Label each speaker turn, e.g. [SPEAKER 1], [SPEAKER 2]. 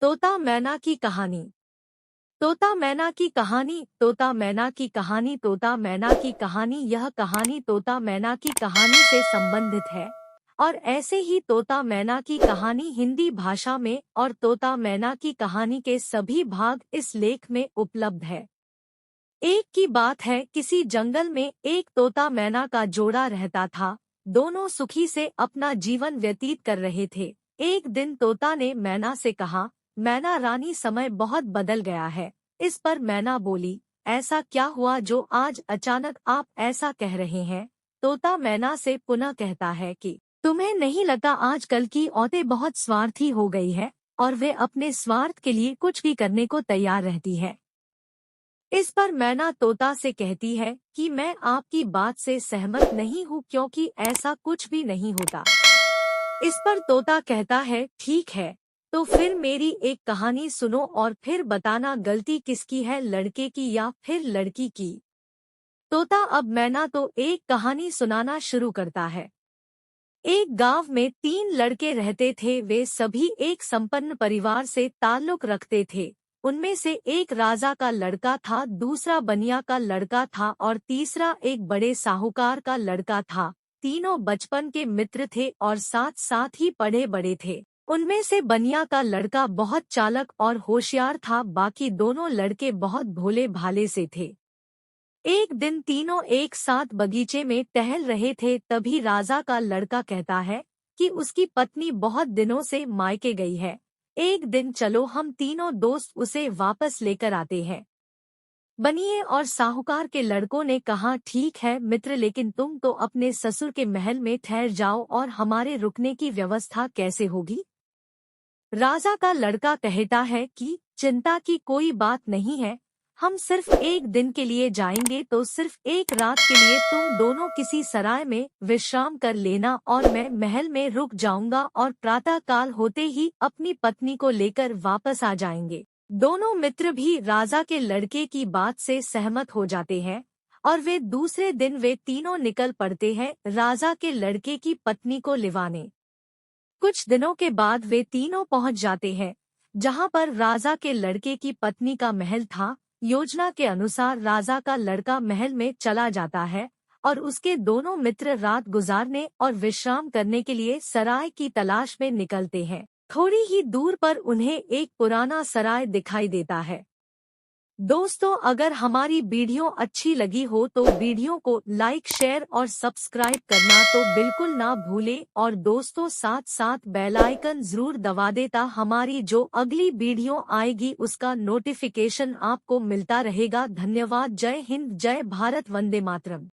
[SPEAKER 1] तोता मैना की कहानी। तोता मैना की कहानी। तोता मैना की कहानी। तोता मैना की कहानी। यह कहानी तोता मैना की कहानी से संबंधित है और ऐसे ही तोता मैना की कहानी हिंदी भाषा में और तोता मैना की कहानी के सभी भाग इस लेख में उपलब्ध है। एक की बात है, किसी जंगल में एक तोता मैना का जोड़ा रहता था। दोनों सुखी से अपना जीवन व्यतीत कर रहे थे। एक दिन तोता ने मैना से कहा, मैना रानी, समय बहुत बदल गया है। इस पर मैना बोली, ऐसा क्या हुआ जो आज अचानक आप ऐसा कह रहे हैं? तोता मैना से पुनः कहता है कि तुम्हें नहीं लगता आजकल की औरतें बहुत स्वार्थी हो गई है और वे अपने स्वार्थ के लिए कुछ भी करने को तैयार रहती है। इस पर मैना तोता से कहती है कि मैं आपकी बात से सहमत नहीं हूँ, क्योंकि ऐसा कुछ भी नहीं होता। इस पर तोता कहता है, ठीक है, तो फिर मेरी एक कहानी सुनो और फिर बताना गलती किसकी है, लड़के की या फिर लड़की की। तोता अब मैना तो एक कहानी सुनाना शुरू करता है। एक गांव में 3 लड़के रहते थे। वे सभी एक संपन्न परिवार से ताल्लुक रखते थे। उनमें से एक राजा का लड़का था, दूसरा बनिया का लड़का था और तीसरा एक बड़े साहूकार का लड़का था। तीनों बचपन के मित्र थे और साथ साथ ही पढ़े बड़े थे। उनमें से बनिया का लड़का बहुत चालाक और होशियार था, बाकी दोनों लड़के बहुत भोले भाले से थे। एक दिन तीनों एक साथ बगीचे में टहल रहे थे, तभी राजा का लड़का कहता है कि उसकी पत्नी बहुत दिनों से मायके गई है। एक दिन चलो हम तीनों दोस्त उसे वापस लेकर आते हैं। बनिए और साहूकार के लड़कों ने कहा, ठीक है मित्र, लेकिन तुम तो अपने ससुर के महल में ठहर जाओ और हमारे रुकने की व्यवस्था कैसे होगी? राजा का लड़का कहता है कि चिंता की कोई बात नहीं है, हम सिर्फ एक दिन के लिए जाएंगे, तो सिर्फ एक रात के लिए तुम दोनों किसी सराय में विश्राम कर लेना और मैं महल में रुक जाऊंगा और प्रातः काल होते ही अपनी पत्नी को लेकर वापस आ जाएंगे। दोनों मित्र भी राजा के लड़के की बात से सहमत हो जाते हैं और वे दूसरे दिन वे तीनों निकल पड़ते हैं राजा के लड़के की पत्नी को लिवाने। कुछ दिनों के बाद वे तीनों पहुंच जाते हैं जहां पर राजा के लड़के की पत्नी का महल था। योजना के अनुसार राजा का लड़का महल में चला जाता है और उसके दोनों मित्र रात गुजारने और विश्राम करने के लिए सराय की तलाश में निकलते हैं। थोड़ी ही दूर पर उन्हें एक पुराना सराय दिखाई देता है। दोस्तों, अगर हमारी वीडियो अच्छी लगी हो तो वीडियो को लाइक, शेयर और सब्सक्राइब करना तो बिल्कुल ना भूलें और दोस्तों साथ साथ बेल आइकन जरूर दबा देता हमारी जो अगली वीडियो आएगी उसका नोटिफिकेशन आपको मिलता रहेगा। धन्यवाद। जय हिंद, जय भारत, वंदे मातरम।